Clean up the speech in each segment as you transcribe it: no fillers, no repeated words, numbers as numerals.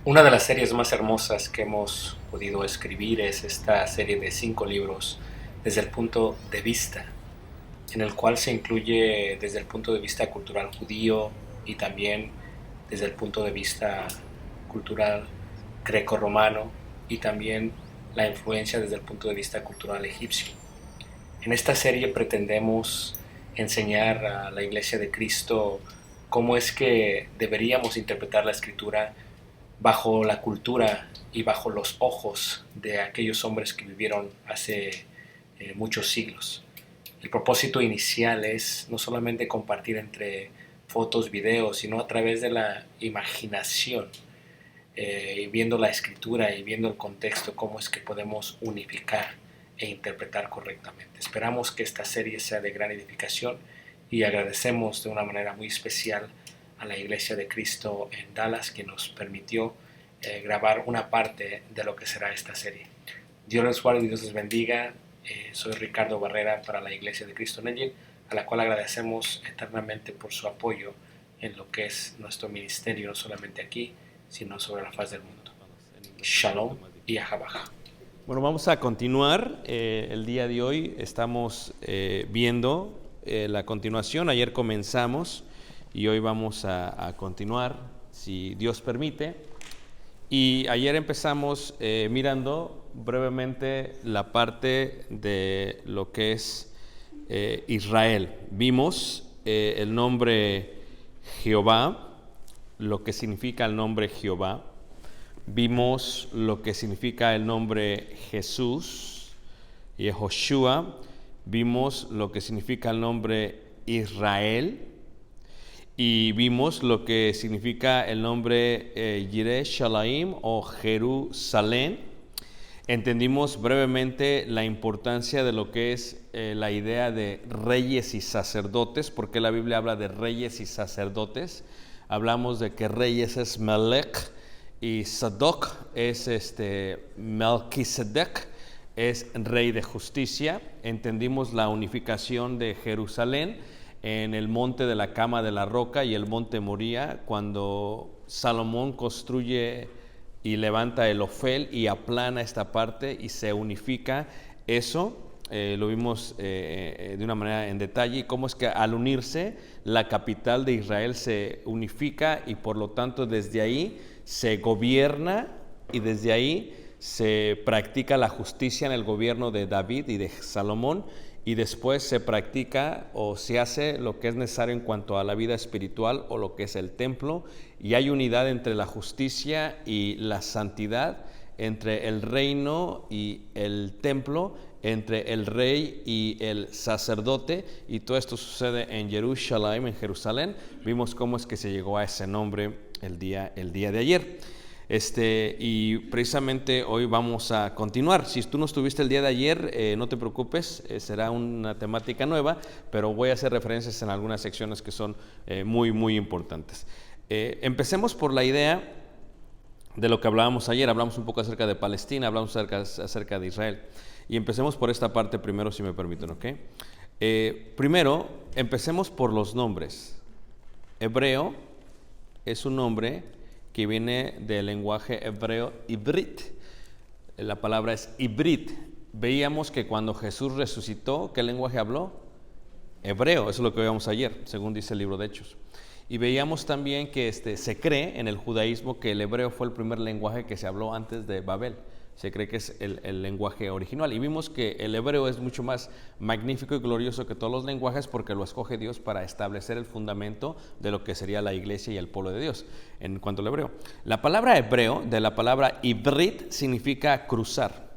Una de las series más hermosas que hemos podido escribir es esta serie de 5 libros desde el punto de vista, en el cual se incluye desde el punto de vista cultural judío y también desde el punto de vista cultural greco-romano y también la influencia desde el punto de vista cultural egipcio. En esta serie pretendemos enseñar a la Iglesia de Cristo cómo es que deberíamos interpretar la Escritura bajo la cultura y bajo los ojos de aquellos hombres que vivieron hace muchos siglos. El propósito inicial es no solamente compartir entre fotos, videos, sino a través de la imaginación, y viendo la escritura y viendo el contexto, cómo es que podemos unificar e interpretar correctamente. Esperamos que esta serie sea de gran edificación y agradecemos de una manera muy especial a la Iglesia de Cristo en Dallas, que nos permitió grabar una parte de lo que será esta serie. Dios les guarde y Dios les bendiga. Soy Ricardo Barrera para la Iglesia de Cristo en Angel, a la cual agradecemos eternamente por su apoyo en lo que es nuestro ministerio, no solamente aquí, sino sobre la faz del mundo. Shalom y Ahabaj. Bueno, vamos a continuar. El día de hoy estamos viendo la continuación. Ayer comenzamos y hoy vamos a continuar, si Dios permite. Y ayer empezamos mirando brevemente la parte de lo que es Israel. Vimos el nombre Jehová, lo que significa el nombre Jehová. Vimos lo que significa el nombre Jesús, Yehoshua. Vimos lo que significa el nombre Israel. Y vimos lo que significa el nombre Yerushalayim o Jerusalén. Entendimos brevemente la importancia de lo que es la idea de reyes y sacerdotes, porque la Biblia habla de reyes y sacerdotes. Hablamos de que reyes es Melech y Sadoc es Melquisedec, es rey de justicia. Entendimos la unificación de Jerusalén en el monte de la cama de la roca y el monte Moría, cuando Salomón construye y levanta el Ofel y aplana esta parte y se unifica eso. Lo vimos de una manera en detalle, y cómo es que al unirse la capital de Israel se unifica y por lo tanto desde ahí se gobierna y desde ahí se practica la justicia en el gobierno de David y de Salomón, y después se practica o se hace lo que es necesario en cuanto a la vida espiritual o lo que es el templo, y hay unidad entre la justicia y la santidad, entre el reino y el templo, entre el rey y el sacerdote, y todo esto sucede en Jerusalén, en Jerusalén. Vimos cómo es que se llegó a ese nombre el día de ayer. Y precisamente hoy vamos a continuar. Si tú no estuviste el día de ayer, no te preocupes, será una temática nueva, pero voy a hacer referencias en algunas secciones que son muy, muy importantes. Empecemos por la idea de lo que hablábamos ayer. Hablamos un poco acerca de Palestina, hablamos acerca de Israel. Y empecemos por esta parte primero, si me permiten, ¿ok? Primero, empecemos por los nombres. Hebreo es un nombre que viene del lenguaje hebreo ibrit. La palabra es ibrit. Veíamos que cuando Jesús resucitó, ¿qué lenguaje habló? Hebreo, eso es lo que veíamos ayer, según dice el libro de Hechos. Y veíamos también que se cree en el judaísmo que el hebreo fue el primer lenguaje que se habló antes de Babel. Se cree que es el lenguaje original. Y vimos que el hebreo es mucho más magnífico y glorioso que todos los lenguajes, porque lo escoge Dios para establecer el fundamento de lo que sería la iglesia y el pueblo de Dios. En cuanto al hebreo, la palabra hebreo, de la palabra ibrit, significa cruzar.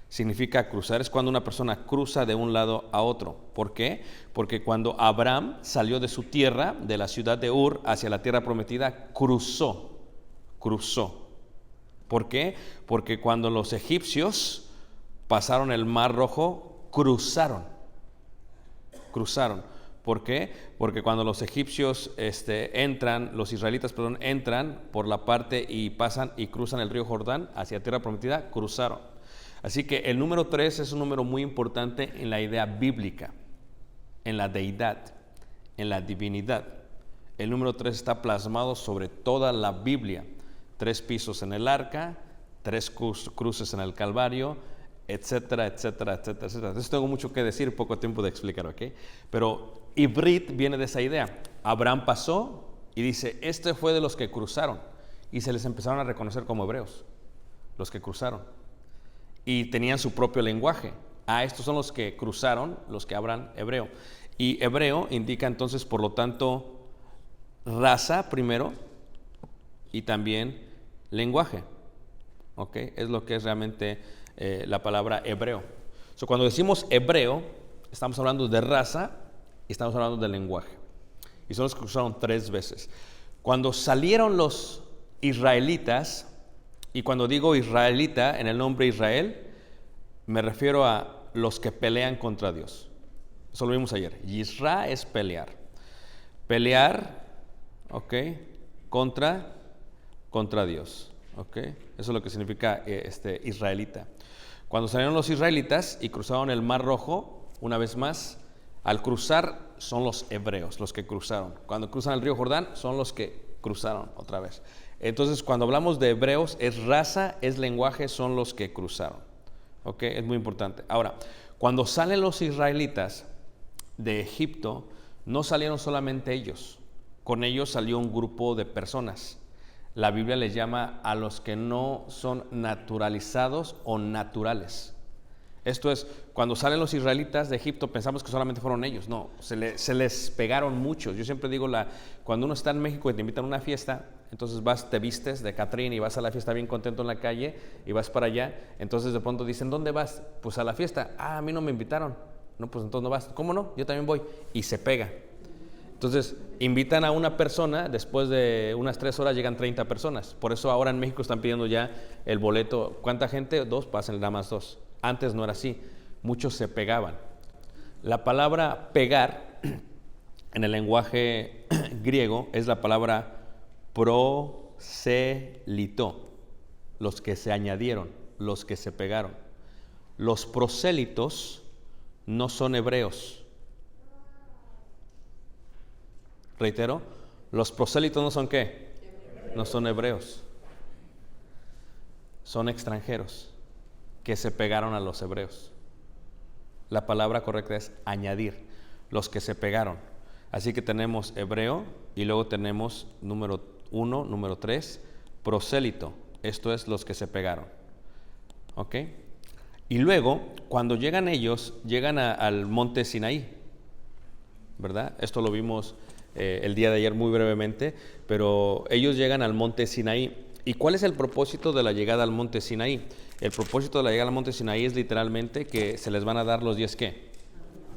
Significa cruzar, es cuando una persona cruza de un lado a otro. ¿Por qué? Porque cuando Abraham salió de su tierra, de la ciudad de Ur, hacia la tierra prometida, cruzó. ¿Por qué? Porque cuando los egipcios pasaron el Mar Rojo, cruzaron. ¿Por qué? Porque cuando los egipcios los israelitas entran por la parte y pasan y cruzan el río Jordán hacia tierra prometida, cruzaron. Así que el número 3 es un número muy importante en la idea bíblica, en la deidad, en la divinidad. El número 3 está plasmado sobre toda la Biblia. 3 pisos en el arca, 3 cruces en el Calvario, etcétera, etcétera, etcétera, etcétera. Entonces tengo mucho que decir, poco tiempo de explicar, ¿ok? Pero Ibrit viene de esa idea. Abraham pasó y dice, este fue de los que cruzaron. Y se les empezaron a reconocer como hebreos, los que cruzaron. Y tenían su propio lenguaje. Estos son los que cruzaron, los que hablan hebreo. Y hebreo indica entonces, por lo tanto, raza primero y también lenguaje. ¿Ok? Es lo que es realmente la palabra hebreo. Cuando decimos hebreo, estamos hablando de raza y estamos hablando de lenguaje. Y son los que cruzaron 3 veces. Cuando salieron los israelitas, y cuando digo israelita en el nombre Israel, me refiero a los que pelean contra Dios. Eso lo vimos ayer. Yisra es pelear. Pelear, ¿ok? Contra Dios. ¿Ok? Eso es lo que significa israelita. Cuando salieron los israelitas y cruzaron el Mar Rojo, una vez más, al cruzar son los hebreos los que cruzaron. Cuando cruzan el río Jordán son los que cruzaron otra vez. Entonces, cuando hablamos de hebreos, es raza, es lenguaje, son los que cruzaron. ¿Ok? Es muy importante. Ahora, cuando salen los israelitas de Egipto, no salieron solamente ellos. Con ellos salió un grupo de personas. La Biblia les llama a los que no son naturalizados o naturales. Esto es, cuando salen los israelitas de Egipto, pensamos que solamente fueron ellos. No, se les pegaron muchos. Yo siempre digo, cuando uno está en México y te invitan a una fiesta, entonces te vistes de Catrín y vas a la fiesta bien contento en la calle y vas para allá. Entonces de pronto dicen, ¿dónde vas? Pues a la fiesta. A mí no me invitaron. No, pues entonces no vas. ¿Cómo no? Yo también voy. Y se pega. Entonces, invitan a una persona, después de unas 3 horas llegan 30 personas. Por eso ahora en México están pidiendo ya el boleto. ¿Cuánta gente? 2, pasen nada más 2. Antes no era así. Muchos se pegaban. La palabra pegar en el lenguaje griego es la palabra proselito. Los que se añadieron, los que se pegaron. Los prosélitos no son hebreos. Reitero, los prosélitos no son ¿qué? No son hebreos. Son extranjeros que se pegaron a los hebreos. La palabra correcta es añadir, los que se pegaron. Así que tenemos hebreo y luego tenemos número 1, número 3, prosélito. Esto es los que se pegaron. ¿Ok? Y luego, cuando llegan ellos, llegan al monte Sinaí, ¿verdad? Esto lo vimos el día de ayer muy brevemente, pero ellos llegan al monte Sinaí. ¿Y cuál es el propósito de la llegada al monte Sinaí? El propósito de la llegada al monte Sinaí es literalmente que se les van a dar los 10 ¿qué?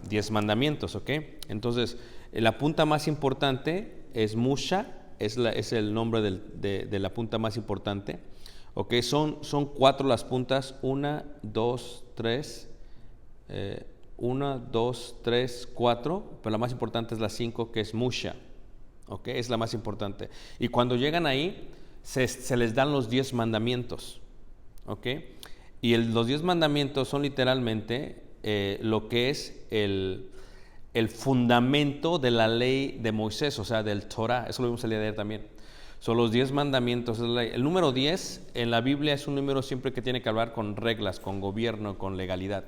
10 mandamientos, ¿ok? Entonces, la punta más importante es Musha, es el nombre de la punta más importante, ¿ok? Son 4 las puntas, 1, 2, 3, 1, 2, 3, 4, pero la más importante es la 5, que es Musha, ¿ok? Es la más importante. Y cuando llegan ahí, se les dan los 10 mandamientos, ¿ok? Y los 10 mandamientos son literalmente lo que es el fundamento de la ley de Moisés, o sea, del Torah. Eso lo vimos el día de ayer también. Son los 10 mandamientos. El número 10 en la Biblia es un número siempre que tiene que hablar con reglas, con gobierno, con legalidad,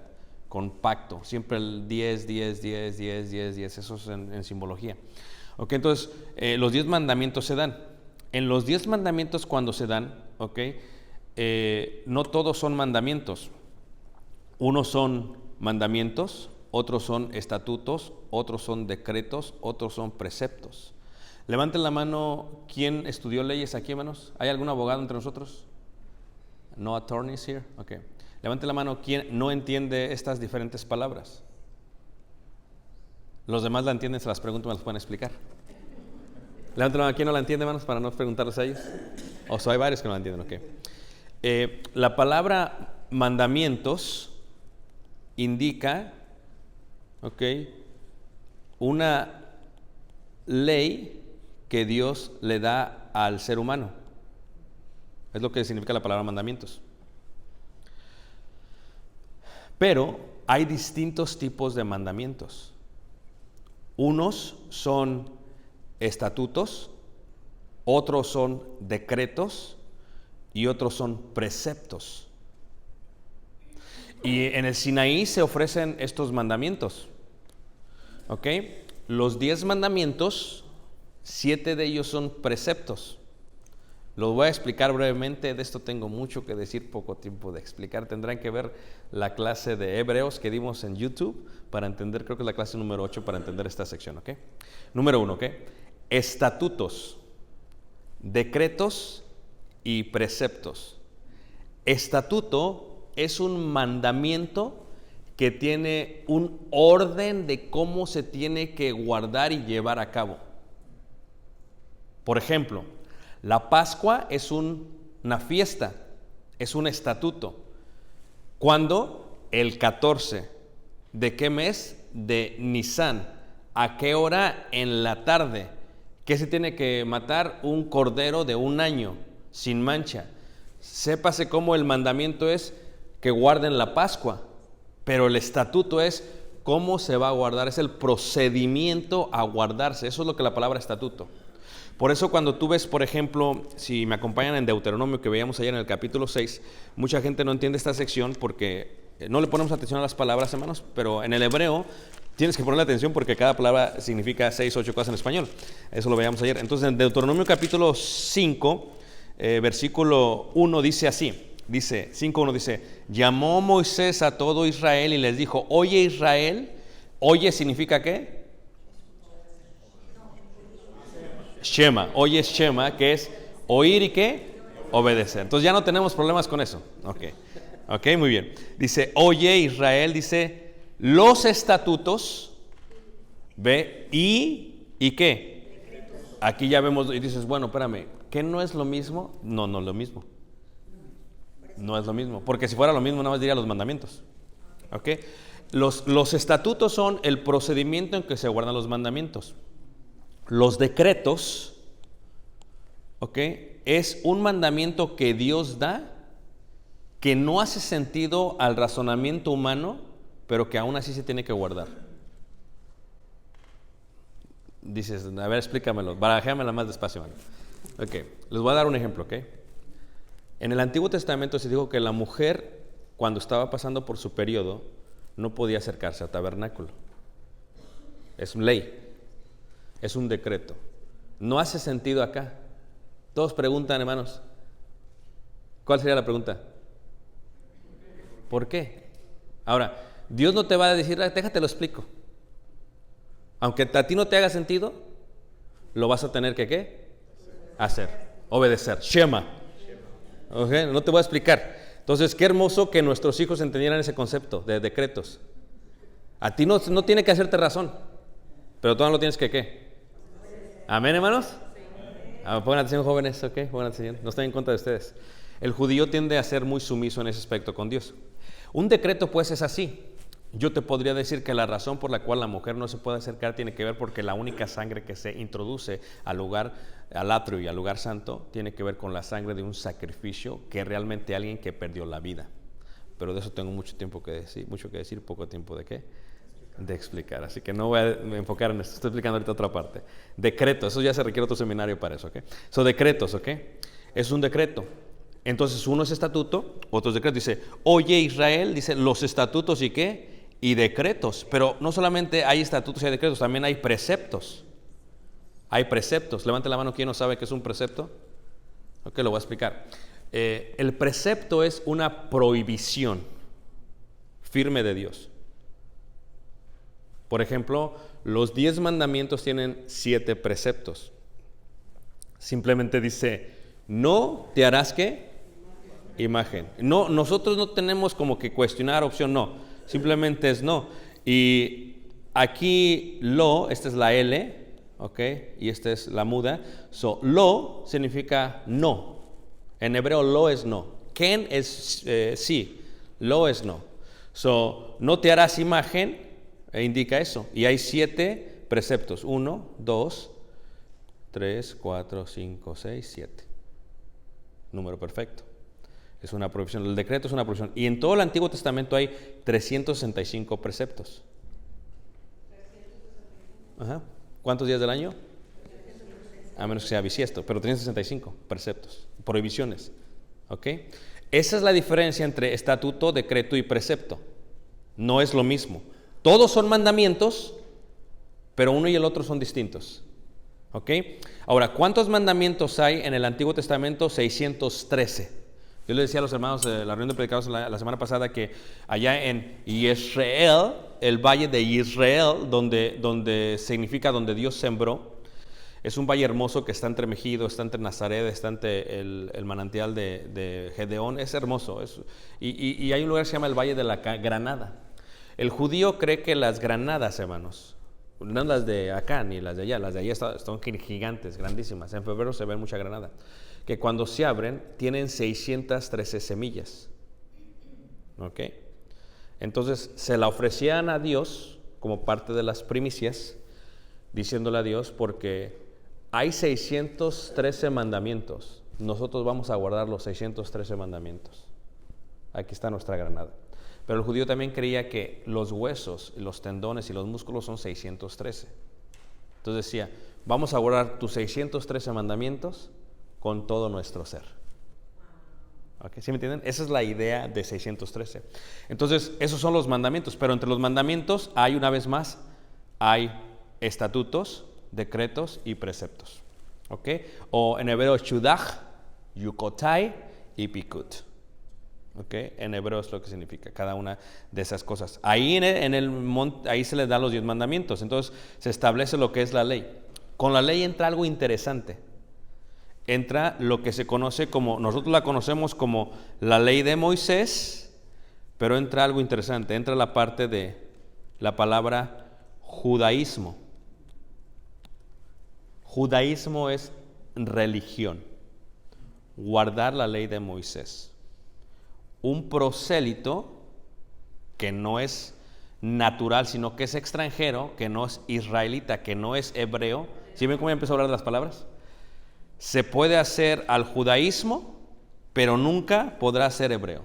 con pacto. Siempre el 10, 10, 10, 10, 10, 10. Eso es en simbología. ¿Ok? Entonces, los 10 mandamientos se dan. En los 10 mandamientos cuando se dan, ¿ok? No todos son mandamientos. Unos son mandamientos, otros son estatutos, otros son decretos, otros son preceptos. Levanten la mano, ¿quién estudió leyes aquí, hermanos? ¿Hay algún abogado entre nosotros? No attorneys here? Ok. Levanten la mano, ¿quién no entiende estas diferentes palabras? Los demás la entienden, se las pregunto, me las pueden explicar. Levanten la mano, ¿quién no la entiende, hermanos? Para no preguntarles a ellos. O sea, hay varios que no la entienden, ok. La palabra mandamientos indica, ¿ok?, una ley que Dios le da al ser humano. Es lo que significa la palabra mandamientos. Pero hay distintos tipos de mandamientos. Unos son estatutos, otros son decretos, y otros son preceptos. Y en el Sinaí se ofrecen estos mandamientos. ¿Ok? Los 10 mandamientos, 7 de ellos son preceptos. Los voy a explicar brevemente, de esto tengo mucho que decir, poco tiempo de explicar. Tendrán que ver la clase de Hebreos que dimos en YouTube para entender, creo que es la clase número 8 para entender esta sección, ¿ok? Número 1, ¿ok? Estatutos, decretos y preceptos. Estatuto es un mandamiento que tiene un orden de cómo se tiene que guardar y llevar a cabo. Por ejemplo, la Pascua es una fiesta, es un estatuto. ¿Cuándo? El 14. ¿De qué mes? De Nisan. ¿A qué hora? En la tarde. ¿Qué se tiene que matar? Un cordero de 1 año, sin mancha. Sépase cómo el mandamiento es que guarden la Pascua, pero el estatuto es cómo se va a guardar, es el procedimiento a guardarse. Eso es lo que la palabra estatuto. Por eso cuando tú ves, por ejemplo, si me acompañan en Deuteronomio, que veíamos ayer en el capítulo 6, mucha gente no entiende esta sección porque no le ponemos atención a las palabras, hermanos, pero en el hebreo tienes que ponerle atención porque cada palabra significa 6, 8 cosas en español. Eso lo veíamos ayer. Entonces en Deuteronomio capítulo 5, versículo 1 dice así, 5:1 dice, llamó Moisés a todo Israel y les dijo, oye Israel, oye significa ¿qué? Shema, oye es Shema, que es oír y ¿qué? Obedecer. Entonces ya no tenemos problemas con eso. Ok, muy bien. Dice, oye Israel, dice, los estatutos, ve, y ¿qué? Aquí ya vemos, y dices, bueno, espérame, ¿qué no es lo mismo? No es lo mismo. No es lo mismo, porque si fuera lo mismo, nada más diría los mandamientos. Ok, los estatutos son el procedimiento en que se guardan los mandamientos. Los decretos, ¿ok? Es un mandamiento que Dios da que no hace sentido al razonamiento humano, pero que aún así se tiene que guardar. Dices, a ver, explícamelo, barajéamela más despacio, man. Ok, les voy a dar un ejemplo, ¿ok? En el Antiguo Testamento se dijo que la mujer, cuando estaba pasando por su periodo, no podía acercarse al tabernáculo. Es ley. Es un decreto. No hace sentido acá. Todos preguntan, hermanos, ¿cuál sería la pregunta? ¿Por qué? Ahora, Dios no te va a decir, déjate lo explico. Aunque a ti no te haga sentido, lo vas a tener que ¿qué? Hacer, obedecer. Shema. Okay, no te voy a explicar. Entonces, qué hermoso que nuestros hijos entendieran ese concepto de decretos. A ti no tiene que hacerte razón, pero tú no lo tienes que ¿qué? Amén, hermanos. Pongan atención, jóvenes, ok, pongan atención. No estoy en contra de ustedes. El judío tiende a ser muy sumiso en ese aspecto con Dios. Un decreto, pues, es así. Yo te podría decir que la razón por la cual la mujer no se puede acercar tiene que ver porque la única sangre que se introduce al lugar, al atrio y al lugar santo, tiene que ver con la sangre de un sacrificio que realmente alguien que perdió la vida. Pero de eso tengo mucho que decir, poco tiempo de qué. De explicar, así que no voy a enfocar en esto, estoy explicando ahorita otra parte. Decreto, eso ya se requiere otro seminario para eso, ¿ok? Son decretos, ¿ok? Es un decreto. Entonces uno es estatuto, otro es decreto. Dice, oye Israel, dice los estatutos y qué, y decretos. Pero no solamente hay estatutos y hay decretos, también hay preceptos. Hay preceptos. Levante la mano, ¿quién no sabe qué es un precepto? Ok, lo voy a explicar. El precepto es una prohibición firme de Dios. Por ejemplo, los 10 mandamientos tienen 7 preceptos. Simplemente dice, no te harás ¿qué? Imagen. No, nosotros no tenemos como que cuestionar opción, no. Simplemente es no. Y aquí lo, esta es la L, ¿ok? Y esta es la muda. So, lo significa no. En hebreo lo es no. Ken es sí. Lo es no. So, no te harás imagen. Indica eso. Y hay 7 preceptos. 1, 2, 3, 4, 5, 6, 7. Número perfecto. Es una prohibición. El decreto es una prohibición. Y en todo el Antiguo Testamento hay 365 preceptos. Ajá. ¿Cuántos días del año? A menos que sea bisiesto. Pero 365 preceptos. Prohibiciones. ¿Ok? Esa es la diferencia entre estatuto, decreto y precepto. No es lo mismo. Todos son mandamientos, pero uno y el otro son distintos. ¿Ok? Ahora, ¿cuántos mandamientos hay en el Antiguo Testamento? 613. Yo le decía a los hermanos de la reunión de predicados la semana pasada que allá en Israel, el valle de Israel, donde significa donde Dios sembró, es un valle hermoso que está entre Megido, está entre Nazaret, está entre el manantial de Gedeón. Es hermoso. Y hay un lugar que se llama el Valle de la Granada. El judío cree que las granadas, hermanos, no las de acá ni las de allá son gigantes, grandísimas. En febrero se ve mucha granada. Que cuando se abren tienen 613 semillas. ¿Ok? Entonces se la ofrecían a Dios como parte de las primicias, diciéndole a Dios, porque hay 613 mandamientos. Nosotros vamos a guardar los 613 mandamientos. Aquí está nuestra granada. Pero el judío también creía que los huesos, los tendones y los músculos son 613. Entonces decía, vamos a guardar tus 613 mandamientos con todo nuestro ser. ¿Okay? ¿Sí me entienden? Esa es la idea de 613. Entonces, esos son los mandamientos. Pero entre los mandamientos hay, una vez más, hay estatutos, decretos y preceptos. ¿Ok? O en hebreo, shudach, yukotai y pikut. ¿Ok? En hebreo es lo que significa cada una de esas cosas. Ahí en el monte, ahí se les da los 10 mandamientos. Entonces se establece lo que es la ley. Con la ley entra algo interesante. Entra lo que se conoce como, nosotros la conocemos como la ley de Moisés, pero entra algo interesante. Entra la parte de la palabra judaísmo. Judaísmo es religión, guardar la ley de Moisés. Un prosélito que no es natural, sino que es extranjero, que no es israelita, que no es hebreo. ¿Sí ven cómo ya empezó a hablar de las palabras? Se puede hacer al judaísmo, pero nunca podrá ser hebreo.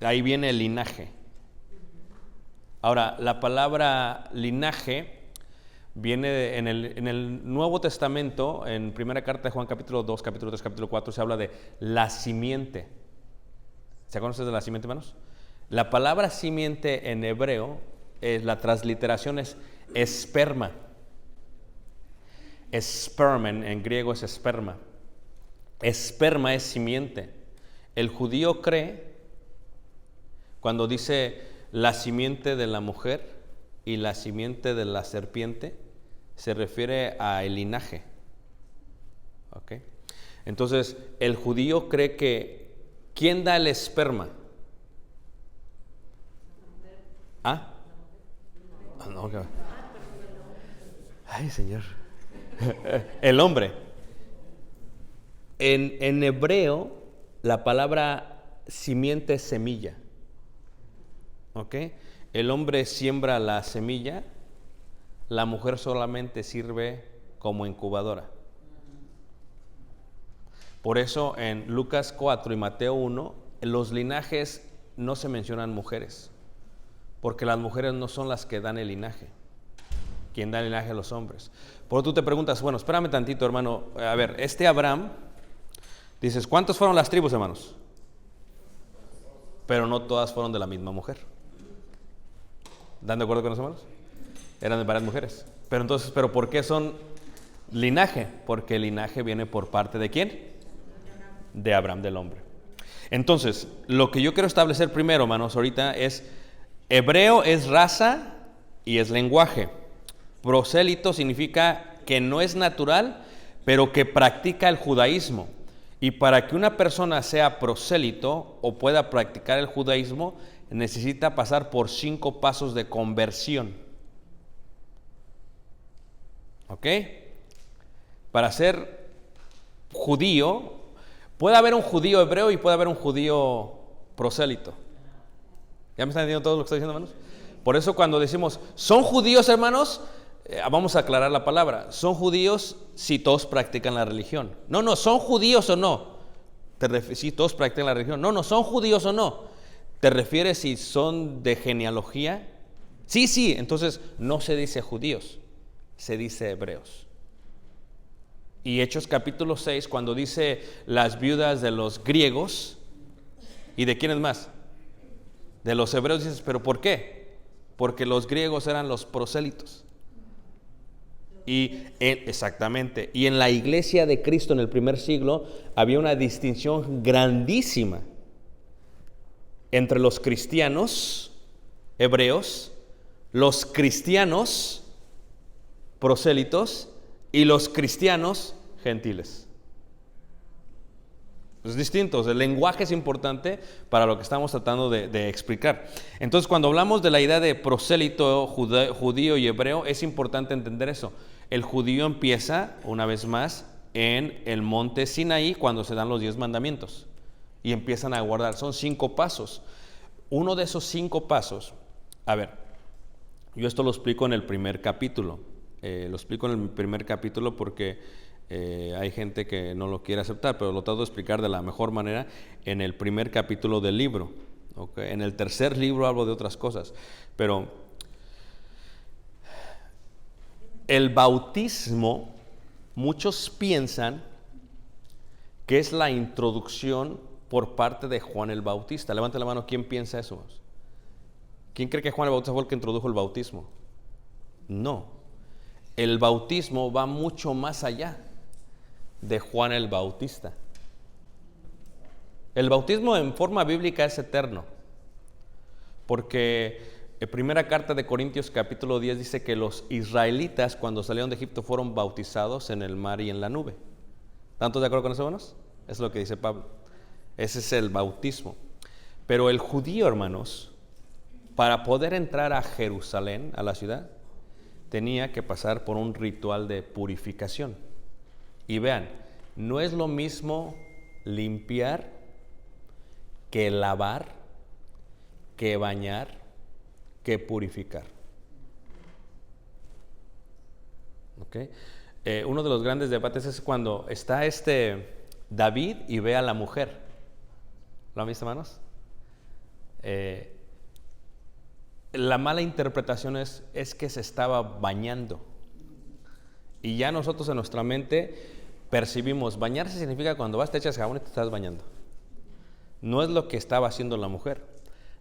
Ahí viene el linaje. Ahora, la palabra linaje viene en el Nuevo Testamento, en primera carta de Juan capítulo 2, capítulo 3, capítulo 4, se habla de la simiente. ¿Se acuerdan de la simiente, hermanos? La palabra simiente en hebreo, la transliteración es esperma. Sperm en griego es esperma. Esperma es simiente. El judío cree, cuando dice la simiente de la mujer y la simiente de la serpiente, se refiere al linaje. ¿Ok? Entonces, el judío cree que ¿quién da el esperma? ¿Ah? No, okay. Ay, Señor. El hombre. En hebreo, la palabra simiente es semilla. ¿Ok? El hombre siembra la semilla, la mujer solamente sirve como incubadora. Por eso en Lucas 4 y Mateo 1, en los linajes no se mencionan mujeres, porque las mujeres no son las que dan el linaje. Quien da el linaje a los hombres. Por eso tú te preguntas, bueno, espérame tantito, hermano. A ver, Abraham, dices, ¿cuántas fueron las tribus, hermanos? Pero no todas fueron de la misma mujer. ¿Están de acuerdo con los hermanos? Eran de varias mujeres. Pero entonces, ¿pero por qué son linaje? Porque el linaje viene por parte ¿de quién? De Abraham, del hombre. Entonces, lo que yo quiero establecer primero, hermanos, ahorita es, hebreo es raza y es lenguaje. Prosélito significa que no es natural, pero que practica el judaísmo. Y para que una persona sea prosélito o pueda practicar el judaísmo, necesita pasar por 5 pasos de conversión. ¿Ok? Para ser judío, puede haber un judío hebreo y puede haber un judío prosélito. ¿Ya me están entendiendo todo lo que estoy diciendo, hermanos? Por eso cuando decimos, ¿son judíos, hermanos? Vamos a aclarar la palabra. ¿Son judíos si todos practican la religión? No, ¿son judíos o no? Si todos practican la religión. No, ¿son judíos o no? ¿Te refieres si son de genealogía? Sí, entonces no se dice judíos, se dice hebreos. Y Hechos capítulo 6, cuando dice las viudas de los griegos, ¿y de quiénes más? De los hebreos, dices, ¿pero por qué? Porque los griegos eran los prosélitos. Exactamente. Y en la iglesia de Cristo en el primer siglo había una distinción grandísima entre los cristianos hebreos, los cristianos prosélitos y los cristianos gentiles. Es distinto, el lenguaje es importante para lo que estamos tratando de explicar. Entonces, cuando hablamos de la idea de prosélito, judío y hebreo, es importante entender eso. El judío empieza, una vez más, en el monte Sinaí, cuando se dan los 10 mandamientos, y empiezan a guardar. Son 5 pasos. Uno de esos 5 pasos, a ver, yo esto lo explico en el primer capítulo. Lo explico en el primer capítulo porque hay gente que no lo quiere aceptar, pero lo trato de explicar de la mejor manera en el primer capítulo del libro. ¿Okay? En el tercer libro hablo de otras cosas, pero el bautismo, muchos piensan que es la introducción por parte de Juan el Bautista. Levante la mano, ¿quién piensa eso? ¿Quién cree que Juan el Bautista fue el que introdujo el bautismo? No. El bautismo va mucho más allá de Juan el Bautista. El bautismo en forma bíblica es eterno, porque en primera carta de Corintios capítulo 10 dice que los israelitas cuando salieron de Egipto fueron bautizados en el mar y en la nube. ¿Están todos de acuerdo con eso, hermanos? Es lo que dice Pablo. Ese es el bautismo. Pero el judío, hermanos, para poder entrar a Jerusalén, a la ciudad, tenía que pasar por un ritual de purificación. Y vean, no es lo mismo limpiar que lavar, que bañar, que purificar. ¿Okay? Uno de los grandes debates es cuando está David y ve a la mujer. ¿Lo han visto, hermanos? La mala interpretación es que se estaba bañando. Y ya nosotros en nuestra mente percibimos, bañarse significa cuando vas, te echas jabón y te estás bañando. No es lo que estaba haciendo la mujer.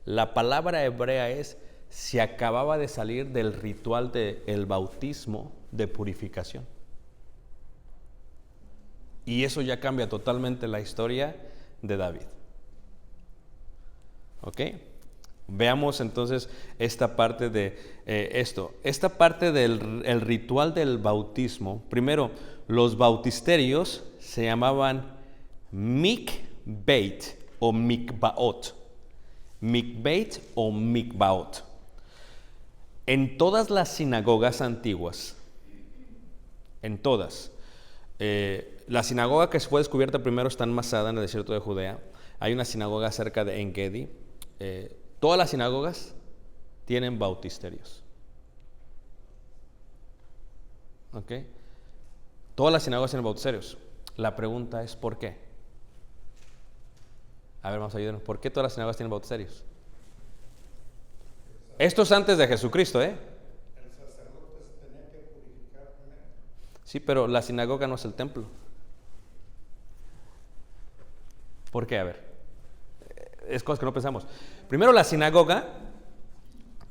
La palabra hebrea es, se acababa de salir del ritual del bautismo de purificación. Y eso ya cambia totalmente la historia de David. ¿Ok? Veamos entonces esta parte de esto. Esta parte del ritual del bautismo, primero, los bautisterios se llamaban mikbeit o mikbaot. Mikbeit o mikbaot. En todas las sinagogas antiguas, en todas, la sinagoga que fue descubierta primero está en Masada, en el desierto de Judea. Hay una sinagoga cerca de En-Gedi. Todas las sinagogas tienen bautisterios. ¿Ok? Todas las sinagogas tienen bautisterios. La pregunta es ¿por qué? A ver, vamos a ayudarnos. ¿Por qué todas las sinagogas tienen bautisterios? Esto es antes de Jesucristo, ¿eh? El sacerdote se tenía que purificar primero. Sí, pero la sinagoga no es el templo. ¿Por qué? A ver. Es cosas que no pensamos. Primero, la sinagoga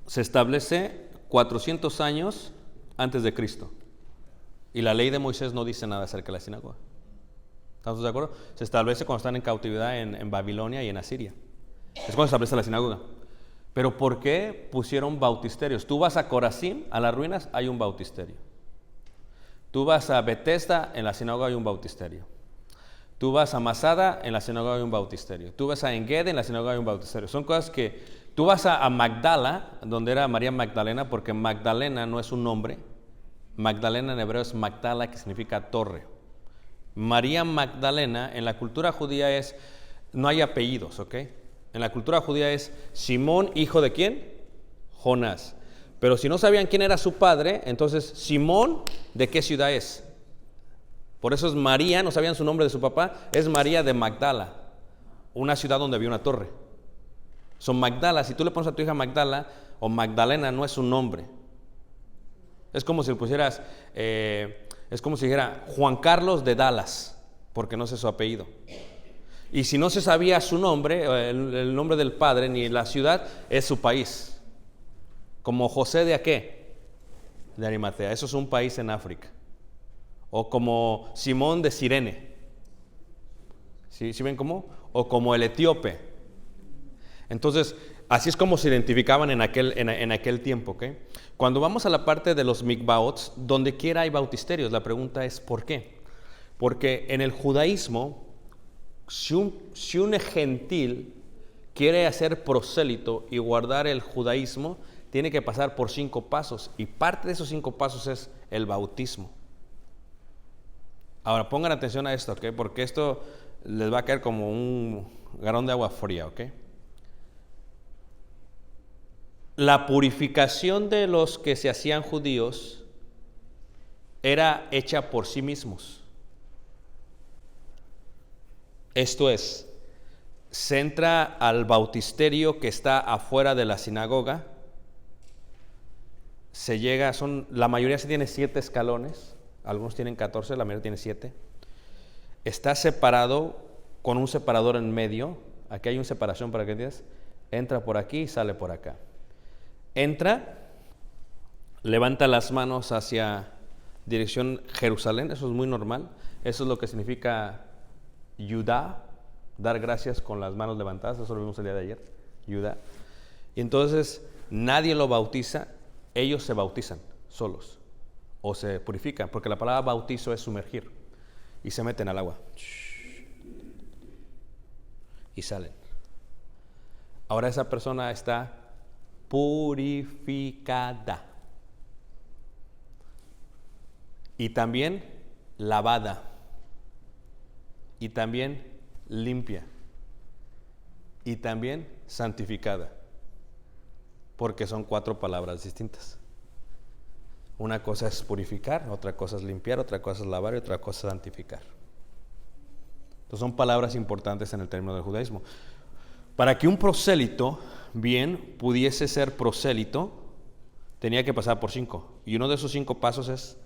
se establece 400 años antes de Cristo. Y la ley de Moisés no dice nada acerca de la sinagoga. ¿Estamos de acuerdo? Se establece cuando están en cautividad en Babilonia y en Asiria. Es cuando se establece la sinagoga. Pero ¿por qué pusieron bautisterios? Tú vas a Corazín, a las ruinas, hay un bautisterio. Tú vas a Bethesda, en la sinagoga hay un bautisterio. Tú vas a Masada, en la sinagoga hay un bautisterio. Tú vas a En-Gedi, en la sinagoga hay un bautisterio. Son cosas que... Tú vas a Magdala, donde era María Magdalena, porque Magdalena no es un nombre. Magdalena en hebreo es Magdala, que significa torre. María Magdalena, en la cultura judía es... No hay apellidos, ¿ok? En la cultura judía es Simón, hijo de ¿quién? Jonás. Pero si no sabían quién era su padre, entonces Simón, ¿de qué ciudad es? Por eso es María, no sabían su nombre de su papá, es María de Magdala, una ciudad donde había una torre. Son Magdala, si tú le pones a tu hija Magdala o Magdalena, no es un nombre. Es como si le pusieras Es como si dijera Juan Carlos de Dallas, porque no sé su apellido. Y si no se sabía su nombre, el nombre del padre, ni la ciudad, es su país. Como José de ¿qué? De Arimatea. Eso es un país en África. O como Simón de Cirene. ¿Sí ven cómo? O como el etíope. Entonces, así es como se identificaban en aquel tiempo. ¿Okay? Cuando vamos a la parte de los mikvaots, donde quiera hay bautisterios. La pregunta es ¿por qué? Porque en el judaísmo, si un gentil quiere hacer prosélito y guardar el judaísmo, tiene que pasar por 5 pasos. Y parte de esos 5 pasos es el bautismo. Ahora pongan atención a esto, ¿ok? Porque esto les va a caer como un garrón de agua fría, ¿ok? La purificación de los que se hacían judíos era hecha por sí mismos. Esto es, se entra al bautisterio que está afuera de la sinagoga, se llega, la mayoría se tiene 7 escalones, algunos tienen 14, la mayoría tiene 7. Está separado con un separador en medio. Aquí hay una separación para que entiendas. Entra por aquí y sale por acá. Entra, levanta las manos hacia dirección Jerusalén. Eso es muy normal. Eso es lo que significa Yudá, dar gracias con las manos levantadas. Eso lo vimos el día de ayer. Yudá. Y entonces nadie lo bautiza. Ellos se bautizan solos. O se purifican, porque la palabra bautizo es sumergir, y se meten al agua y salen. Ahora esa persona está purificada y también lavada y también limpia y también santificada, porque son 4 palabras distintas. Una cosa es purificar, otra cosa es limpiar, otra cosa es lavar y otra cosa es santificar. Entonces son palabras importantes en el término del judaísmo. Para que un prosélito bien pudiese ser prosélito, tenía que pasar por 5. Y uno de esos 5 pasos es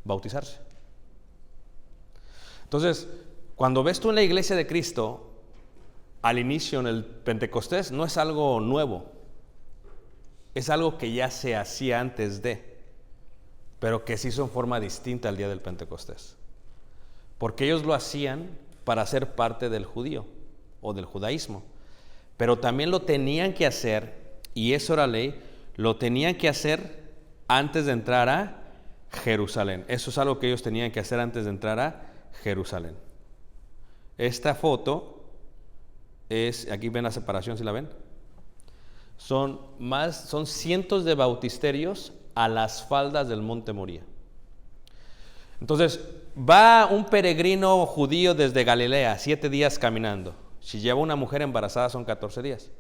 bautizarse. Entonces, cuando ves tú en la iglesia de Cristo, al inicio en el Pentecostés, no es algo nuevo. Es algo que ya se hacía antes de, pero que se hizo en forma distinta al día del Pentecostés. Porque ellos lo hacían para ser parte del judío o del judaísmo. Pero también lo tenían que hacer, y eso era ley, lo tenían que hacer antes de entrar a Jerusalén. Eso es algo que ellos tenían que hacer antes de entrar a Jerusalén. Esta foto es, aquí ven la separación, ¿sí la ven? Son cientos de bautisterios a las faldas del monte Moría. Entonces, va un peregrino judío desde Galilea, 7 días caminando. Si lleva una mujer embarazada son 14 días,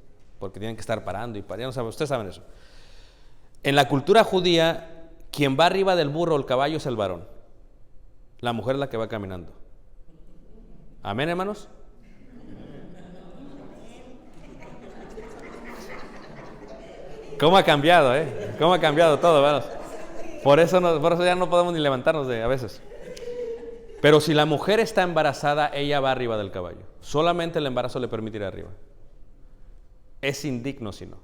porque tienen que estar parando y parando. Ustedes saben eso. En la cultura judía, quien va arriba del burro o el caballo es el varón. La mujer es la que va caminando. ¿Amén, hermanos? ¿Cómo ha cambiado, ¿Cómo ha cambiado todo, hermanos? Por eso ya no podemos ni levantarnos a veces. Pero si la mujer está embarazada, ella va arriba del caballo. Solamente el embarazo le permite ir arriba. Es indigno si no.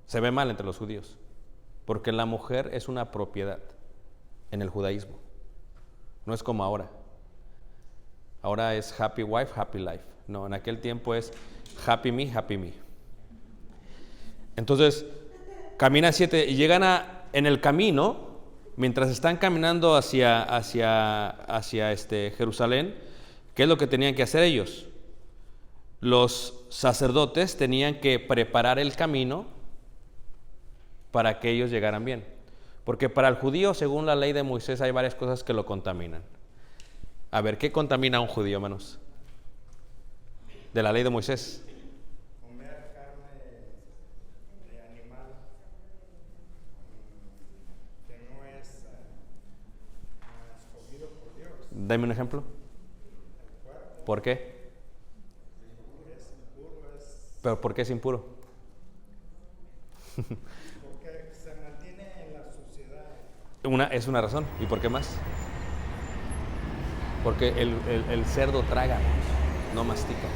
Se ve mal entre los judíos. Porque la mujer es una propiedad en el judaísmo. No es como ahora. Ahora es happy wife, happy life. No, en aquel tiempo es happy me, happy me. Entonces, caminan 7 y llegan en el camino, mientras están caminando hacia Jerusalén, ¿qué es lo que tenían que hacer ellos? Los sacerdotes tenían que preparar el camino para que ellos llegaran bien. Porque para el judío, según la ley de Moisés, hay varias cosas que lo contaminan. A ver, ¿qué contamina a un judío, menos? De la ley de Moisés. Comer carne de animal que no es escogido por Dios. Dame un ejemplo. El cuerpo ¿Por qué? es impuro, ¿Pero por qué es impuro? porque se mantiene en la suciedad. Es una razón. ¿Y por qué más? Porque el cerdo traga, no mastica.